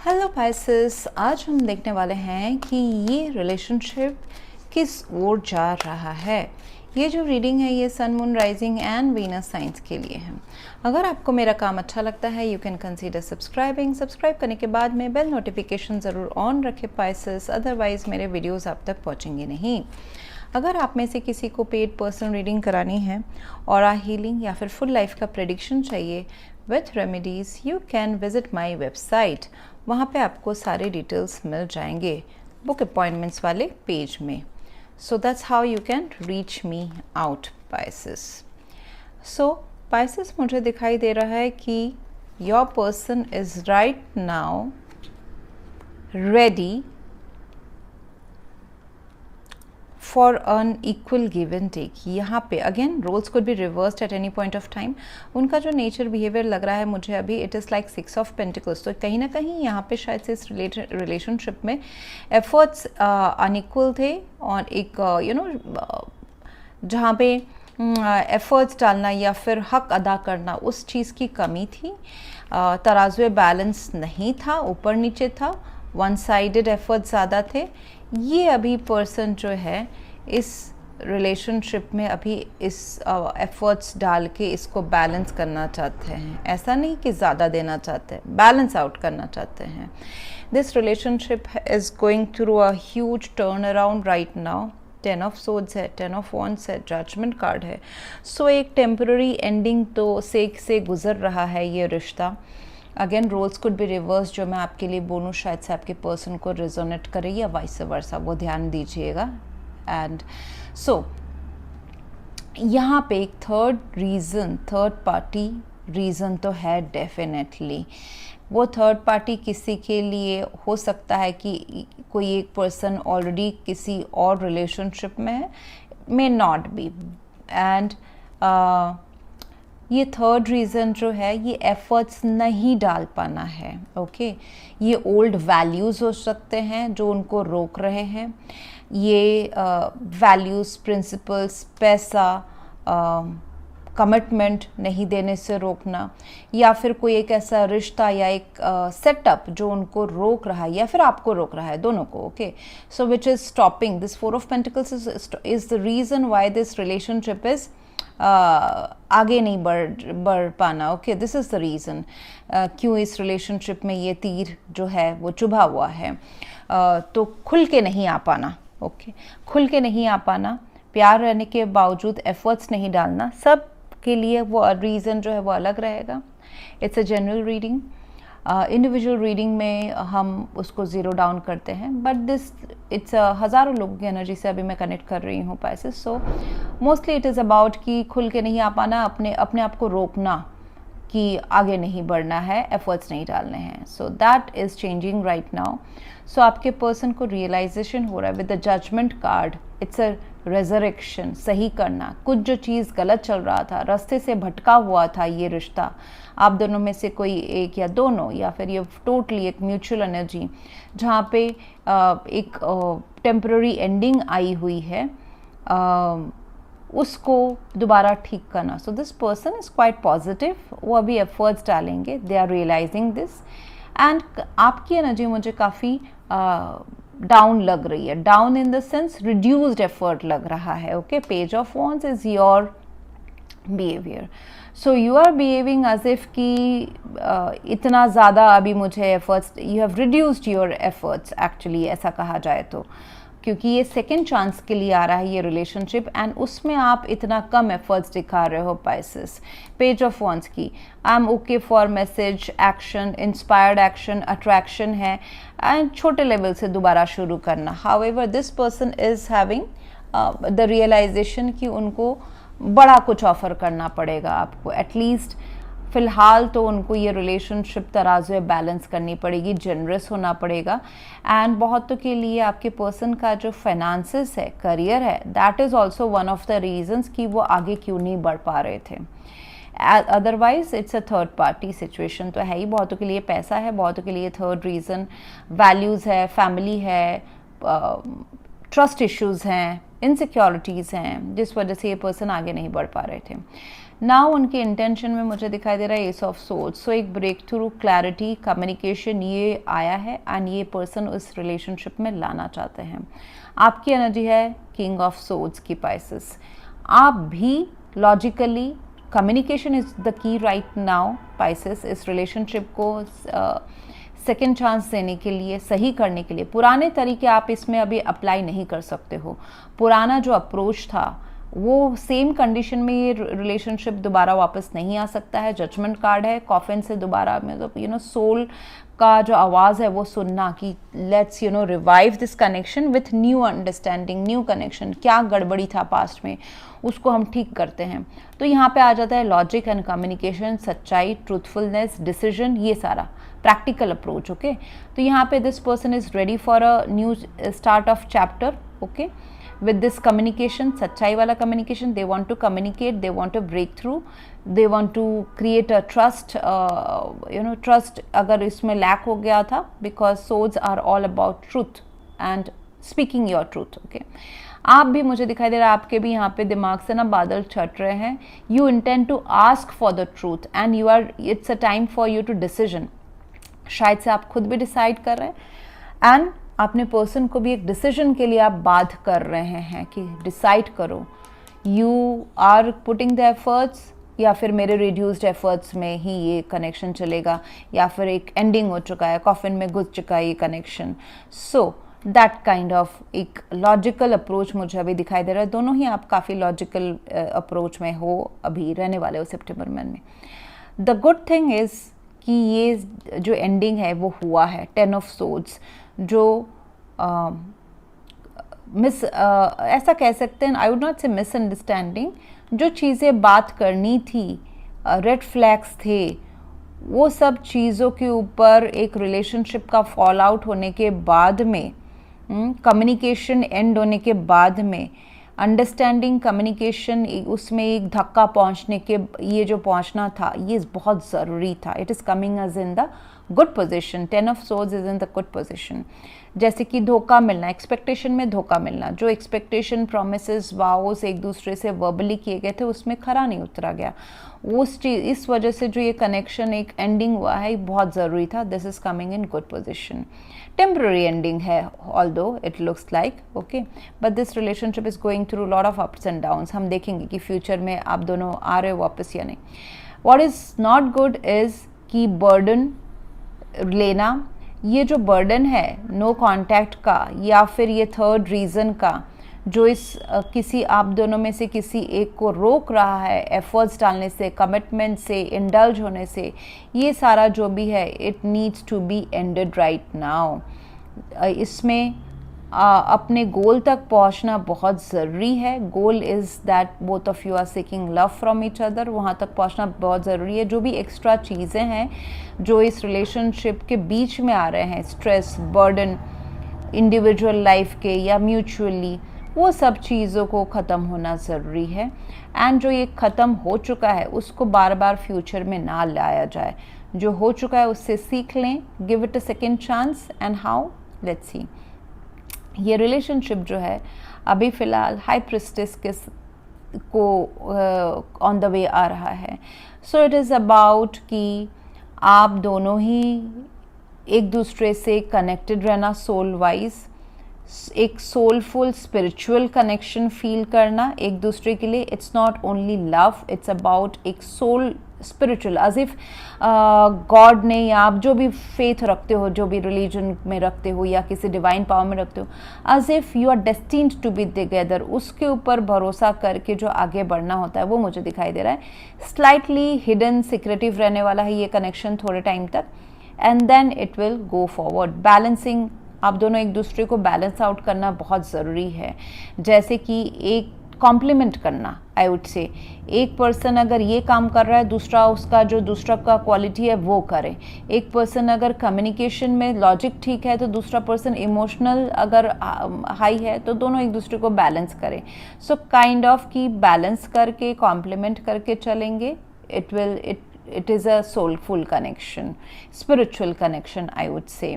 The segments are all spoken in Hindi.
हेलो पाइसेस, आज हम देखने वाले हैं कि ये रिलेशनशिप किस ओर जा रहा है। ये जो रीडिंग है ये sun, moon, rising and Venus science के लिए है। अगर आपको मेरा काम अच्छा लगता है यू कैन कंसीडर सब्सक्राइब करने के बाद में बेल नोटिफिकेशन ज़रूर ऑन रखें पाइसेस, अदरवाइज़ मेरे वीडियोस आप तक पहुंचेंगे नहीं। अगर आप में से किसी को पेड पर्सनल रीडिंग करानी है, ऑरा हीलिंग या फिर फुल लाइफ का प्रेडिक्शन चाहिए with remedies, you can visit my website. वहाँ पे आपको सारे डिटेल्स मिल जाएंगे बुक अपॉइंटमेंट्स वाले पेज में। So that's how you can reach me out Pisces. So Pisces, मुझे दिखाई दे रहा है कि your person is right now ready for unequal give and take. यहाँ पे again roles could be reversed at any point of time. उनका जो नेचर बिहेवियर लग रहा है मुझे अभी, it is like 6 of pentacles. तो कहीं ना कहीं यहाँ पे शायद से इस रिलेशनशिप में एफर्ट्स अनइक्वल थे और एक जहाँ पे एफर्ट्स डालना या फिर हक अदा करना उस चीज़ की कमी थी। तराजू बैलेंस नहीं था, ऊपर नीचे था, वन साइडेड एफर्ट्स ज़्यादा थे। ये अभी पर्सन जो है इस रिलेशनशिप में अभी इस एफर्ट्स डाल के इसको बैलेंस करना चाहते हैं। ऐसा नहीं कि ज़्यादा देना चाहते हैं, बैलेंस आउट करना चाहते हैं। This relationship is going through a huge turn around right now. 10 of swords है, 10 ऑफ वॉन्ड्स है, जजमेंट कार्ड है। सो एक टेम्पररी एंडिंग तो से गुजर रहा है ये रिश्ता। Again roles could be reverse, जो मैं आपके लिए बोलूँ शायद से आपके पर्सन को रिजोनेट करे या वाइस वर्सा, वो ध्यान दीजिएगा। एंड सो यहाँ पे एक थर्ड पार्टी रीज़न तो है डेफिनेटली। वो थर्ड पार्टी किसी के लिए हो सकता है कि कोई एक पर्सन ऑलरेडी किसी और रिलेशनशिप में है, मे नॉट बी। एंड ये थर्ड रीज़न जो है ये एफर्ट्स नहीं डाल पाना है। ओके, ये ओल्ड वैल्यूज़ हो सकते हैं जो उनको रोक रहे हैं। ये वैल्यूज़, प्रिंसिपल्स, पैसा, कमिटमेंट नहीं देने से रोकना, या फिर कोई एक ऐसा रिश्ता या एक सेटअप जो उनको रोक रहा है या फिर आपको रोक रहा है, दोनों को। Okay, so which is stopping this 4 of pentacles is the reason why this relationship is आगे नहीं बढ़ पाना। Okay, this is the reason क्यों इस रिलेशनशिप में ये तीर जो है वो चुभा हुआ है। तो खुल के नहीं आ पाना। ओके, खुल के नहीं आ पाना, प्यार रहने के बावजूद एफर्ट्स नहीं डालना, सब के लिए वो रीज़न जो है वो अलग रहेगा। It's a general reading. Individual reading में हम उसको ज़ीरो डाउन करते हैं, बट दिस इट्स हज़ारों लोगों की एनर्जी से अभी मैं कनेक्ट कर रही हूँ Pisces. So mostly it is about कि खुल के नहीं आ पाना, अपने आप को रोकना कि आगे नहीं बढ़ना है, एफर्ट्स नहीं डालने हैं। So that is changing right now. So आपके पर्सन को रियलाइजेशन हो रहा है with the judgement card. It's a resurrection, सही करना। कुछ जो चीज़ गलत चल रहा था, रास्ते से भटका हुआ था ये रिश्ता, आप दोनों में से कोई एक या दोनों, या फिर ये टोटली एक म्यूचुअल एनर्जी जहाँ पे एक टेम्पररी एंडिंग आई हुई है, उसको दोबारा ठीक करना। So this person is quite positive. वो अभी एफर्ट्स डालेंगे, they are realising this. And आपकी एनर्जी मुझे काफ़ी डाउन लग रही है, down in the sense reduced effort लग रहा है। Okay, page of wands is your behaviour. So you are behaving as if कि इतना ज़्यादा अभी मुझे efforts, you have reduced your efforts actually, ऐसा कहा जाए तो, क्योंकि ये सेकेंड चांस के लिए आ रहा है ये रिलेशनशिप, एंड उसमें आप इतना कम एफर्ट्स दिखा रहे हो पाइसेस। पेज ऑफ वॉन्ड्स की I am okay for message, action, inspired action, attraction है, एंड छोटे लेवल से दोबारा शुरू करना। However this person is having the realisation कि उनको बड़ा कुछ ऑफर करना पड़ेगा आपको। एटलीस्ट फ़िलहाल तो उनको ये रिलेशनशिप तराजू बैलेंस करनी पड़ेगी, जनरस होना पड़ेगा। एंड बहुतों के लिए आपके पर्सन का जो फाइनेंसेस है, करियर है, that is also one of the reasons कि वो आगे क्यों नहीं बढ़ पा रहे थे। Otherwise it's a third party situation तो है ही। बहुतों के लिए पैसा है, बहुतों के लिए थर्ड रीज़न वैल्यूज़ है, फैमिली है, ट्रस्ट इश्यूज़ हैं, इनसिक्योरिटीज़ हैं, जिस वजह से ये पर्सन आगे नहीं बढ़ पा रहे थे। नाउ उनके इंटेंशन में मुझे दिखाई दे रहा है एस ऑफ सोर्ड्स। सो एक ब्रेक थ्रू, क्लैरिटी, कम्युनिकेशन ये आया है एंड ये पर्सन उस रिलेशनशिप में लाना चाहते हैं। आपकी एनर्जी है किंग ऑफ सोर्ड्स की पाइसेस। आप भी logically, communication is the key right now Pisces. इस रिलेशनशिप को सेकेंड चांस देने के लिए, सही करने के लिए, पुराने तरीके आप इसमें अभी अप्लाई नहीं कर सकते हो। पुराना जो अप्रोच था वो सेम कंडीशन में ये रिलेशनशिप दोबारा वापस नहीं आ सकता है। जजमेंट कार्ड है, कॉफिन से दोबारा मतलब सोल का जो आवाज़ है वो सुनना कि let's revive this connection with new understanding, new connection. क्या गड़बड़ी था पास्ट में उसको हम ठीक करते हैं। तो यहाँ पे आ जाता है लॉजिक एंड कम्युनिकेशन, सच्चाई, ट्रूथफुलनेस, डिसीजन, ये सारा प्रैक्टिकल अप्रोच। ओके, तो यहाँ पे this person is ready for a new start of chapter. Okay, with this communication, सच्चाई वाला communication, they want to communicate, they want to break through, they want to create a trust, trust अगर इसमें lack हो गया था, because swords are all about truth and speaking your truth. Okay, आप भी मुझे दिखाई दे रहा है, आपके भी यहाँ पे दिमाग से ना बादल छट रहे हैं। You intend to ask for the truth and it's a time for you to decision. शायद से आप खुद भी डिसाइड कर रहे हैं एंड अपने पर्सन को भी एक डिसीजन के लिए आप बाध कर रहे हैं कि डिसाइड करो, you are putting the efforts या फिर मेरे रिड्यूस्ड एफर्ट्स में ही ये कनेक्शन चलेगा, या फिर एक एंडिंग हो चुका है, कॉफिन में घुस चुका है ये connection. So that kind of एक लॉजिकल अप्रोच मुझे अभी दिखाई दे रहा है। दोनों ही आप काफ़ी लॉजिकल अप्रोच में हो, अभी रहने वाले हो सितंबर में। द गुड थिंग इज़ कि ये जो एंडिंग है वो हुआ है, 10 ऑफ सोर्ड्स, जो ऐसा कह सकते हैं, आई वुड नॉट से मिसअंडरस्टैंडिंग, जो चीज़ें बात करनी थी, रेड फ्लैग्स थे, वो सब चीज़ों के ऊपर एक रिलेशनशिप का फॉल आउट होने के बाद में, कम्युनिकेशन एंड होने के बाद में, अंडरस्टैंडिंग कम्युनिकेशन उसमें एक धक्का पहुंचने के, ये जो पहुंचना था ये बहुत ज़रूरी था। It is coming as in the good position. 10 of swords is in the good position. जैसे कि धोखा मिलना, एक्सपेक्टेशन में धोखा मिलना, जो एक्सपेक्टेशन, प्रोमिसेस, वाउस एक दूसरे से वर्बली किए गए थे उसमें खरा नहीं उतरा गया, उस चीज़, इस वजह से जो ये कनेक्शन एक एंडिंग हुआ है, बहुत ज़रूरी था। This is coming in good position. Temporary ending है, although it looks like, okay, but this relationship is going through lot of ups and downs. हम देखेंगे कि फ्यूचर में आप दोनों आ रहे हो वापस या नहीं। What is not good is कि बर्डन लेना, ये जो बर्डन है नो कांटेक्ट का या फिर ये थर्ड रीज़न का, जो इस किसी आप दोनों में से किसी एक को रोक रहा है एफर्ट्स डालने से, कमिटमेंट से, इंडल्ज होने से, ये सारा जो भी है it needs to be ended right now. इसमें अपने गोल तक पहुंचना बहुत ज़रूरी है। Goal is that both of you are seeking love from each other, वहाँ तक पहुंचना बहुत ज़रूरी है। जो भी एक्स्ट्रा चीज़ें हैं जो इस रिलेशनशिप के बीच में आ रहे हैं, स्ट्रेस, बर्डन, इंडिविजुअल लाइफ के या म्यूचुअली, वो सब चीज़ों को ख़त्म होना ज़रूरी है। एंड जो ये ख़त्म हो चुका है उसको बार बार फ्यूचर में ना लाया जाए। जो हो चुका है उससे सीख लें, give it a second chance. And how, let's see. ये रिलेशनशिप जो है अभी फ़िलहाल हाई प्रिस्टेस के को ऑन द वे आ रहा है। सो इट इज़ अबाउट कि आप दोनों ही एक दूसरे से कनेक्टेड रहना, सोल वाइज, एक सोलफुल स्पिरिचुअल कनेक्शन फील करना एक दूसरे के लिए। It's not only love, it's about एक soul spiritual, as if God ने, या आप जो भी फेथ रखते हो, जो भी रिलीजन में रखते हो या किसी डिवाइन पावर में रखते हो, as if you are destined to be together, उसके ऊपर भरोसा करके जो आगे बढ़ना होता है वो मुझे दिखाई दे रहा है। स्लाइटली हिडन, सिक्रेटिव रहने वाला है ये कनेक्शन थोड़े टाइम तक, and then it will go forward. Balancing, आप दोनों एक दूसरे को बैलेंस आउट करना बहुत ज़रूरी है। जैसे कि एक कॉम्प्लीमेंट करना, आई वुड से, एक पर्सन अगर ये काम कर रहा है, दूसरा उसका जो दूसरा का क्वालिटी है वो करे। एक पर्सन अगर कम्युनिकेशन में लॉजिक ठीक है तो दूसरा पर्सन इमोशनल अगर हाई है तो दोनों एक दूसरे को बैलेंस करें। सो काइंड ऑफ की बैलेंस करके, कॉम्प्लीमेंट करके चलेंगे, it is a soulful connection, spiritual connection I would say।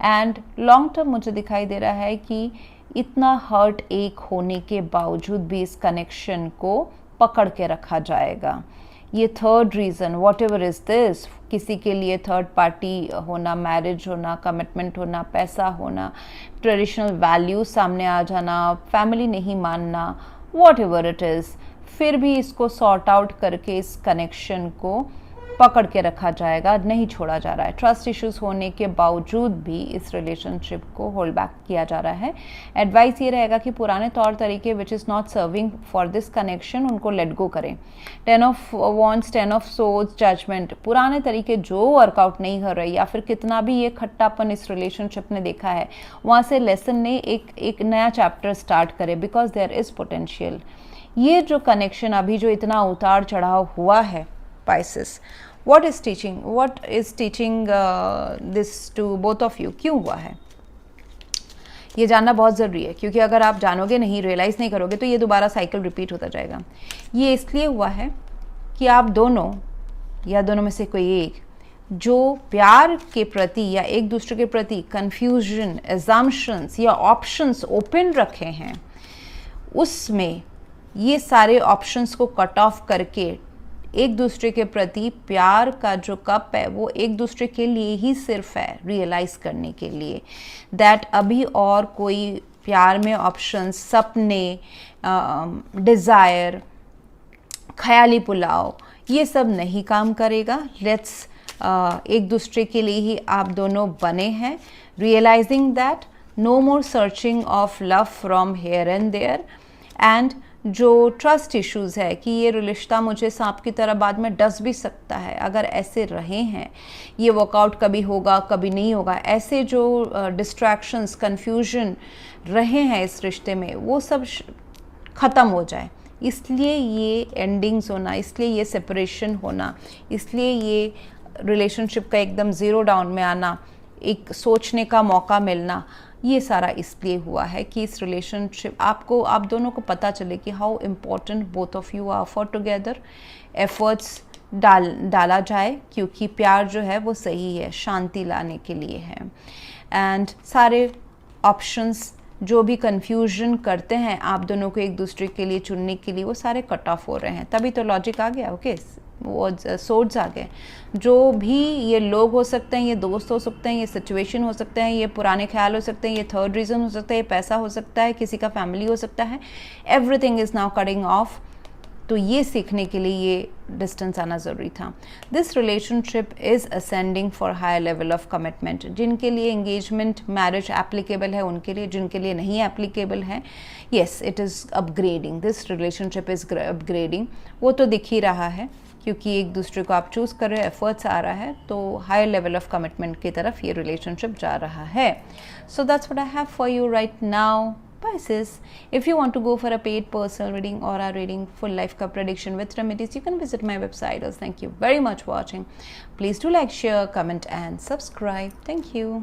and long term मुझे दिखाई दे रहा है कि इतना हर्ट एक होने के बावजूद भी इस कनेक्शन को पकड़ के रखा जाएगा। ये third reason, what ever is this, किसी के लिए थर्ड पार्टी होना, मैरिज होना, कमिटमेंट होना, पैसा होना, ट्रेडिशनल वैल्यूज सामने आ जाना, फैमिली नहीं मानना, वॉट एवर इट इज़, फिर भी इसको सॉर्ट आउट करके इस कनेक्शन को पकड़ के रखा जाएगा, नहीं छोड़ा जा रहा है। ट्रस्ट इश्यूज होने के बावजूद भी इस रिलेशनशिप को होल्ड बैक किया जा रहा है। एडवाइस ये रहेगा कि पुराने तौर तरीके which is not serving for this connection, उनको लेट गो करें। 10 of wands, 10 of swords, judgement, पुराने तरीके जो वर्कआउट नहीं कर रहे या फिर कितना भी ये खट्टापन इस रिलेशनशिप ने देखा है, वहाँ से लेसन ने एक नया चैप्टर स्टार्ट करे, बिकॉज देयर इज़ पोटेंशियल। ये जो कनेक्शन अभी जो इतना उतार चढ़ाव हुआ है Pisces, what is teaching this to both of you? क्यों हुआ है ये जानना बहुत ज़रूरी है, क्योंकि अगर आप जानोगे नहीं, रियलाइज़ नहीं करोगे, तो ये दोबारा साइकिल रिपीट होता जाएगा। ये इसलिए हुआ है कि आप दोनों या दोनों में से कोई एक जो प्यार के प्रति या एक दूसरे के प्रति कन्फ्यूजन, एजम्पशंस या ऑप्शंस ओपन रखे हैं, उसमें ये सारे ऑप्शंस को कट ऑफ करके एक दूसरे के प्रति प्यार का जो कप है वो एक दूसरे के लिए ही सिर्फ है, रियलाइज़ करने के लिए दैट अभी और कोई प्यार में ऑप्शंस, सपने, डिज़ायर, ख्याली पुलाव, ये सब नहीं काम करेगा। लेट्स एक दूसरे के लिए ही आप दोनों बने हैं, realising that no more searching of love from here and there. And जो ट्रस्ट इश्यूज़ है कि ये रिश्ता मुझे सांप की तरह बाद में डस भी सकता है, अगर ऐसे रहे हैं, ये वर्कआउट कभी होगा कभी नहीं होगा, ऐसे जो डिस्ट्रैक्शंस, कन्फ्यूजन रहे हैं इस रिश्ते में, वो सब ख़त्म हो जाए। इसलिए ये एंडिंग्स होना, इसलिए ये सेपरेशन होना, इसलिए ये रिलेशनशिप का एकदम ज़ीरो डाउन में आना, एक सोचने का मौका मिलना, ये सारा इसलिए हुआ है कि इस रिलेशनशिप आप दोनों को पता चले कि how important both of you are for together. Efforts डाला जाए, क्योंकि प्यार जो है वो सही है, शांति लाने के लिए है। एंड सारे ऑप्शंस जो भी कंफ्यूजन करते हैं आप दोनों को एक दूसरे के लिए चुनने के लिए, वो सारे कट ऑफ हो रहे हैं। तभी तो लॉजिक आ गया, ओके, वो सोर्ड्स आ गए। जो भी ये लोग हो सकते हैं, ये दोस्त हो सकते हैं, ये सिचुएशन हो सकते हैं, ये पुराने ख्याल हो सकते हैं, ये थर्ड रीज़न हो सकता है, ये पैसा हो सकता है, किसी का फैमिली हो सकता है, everything is now cutting of. तो ये सीखने के लिए ये डिस्टेंस आना ज़रूरी था। This relationship is ascending for higher level of commitment. जिनके लिए एंगेजमेंट, मैरिज एप्लीकेबल है उनके लिए, जिनके लिए नहीं एप्लीकेबल है, yes it is upgrading, this relationship is upgrading. वो तो दिख ही रहा है, क्योंकि एक दूसरे को आप चूज़ कर रहे हो, एफर्ट्स आ रहा है, तो हायर लेवल ऑफ कमिटमेंट की तरफ ये रिलेशनशिप जा रहा है। So that's what I have for you right now Pisces. If you want to go for a paid personal reading or a reading full life ka prediction with remedies, you can visit my website. Thank you very much for watching. Please do like, share, comment and subscribe. Thank you.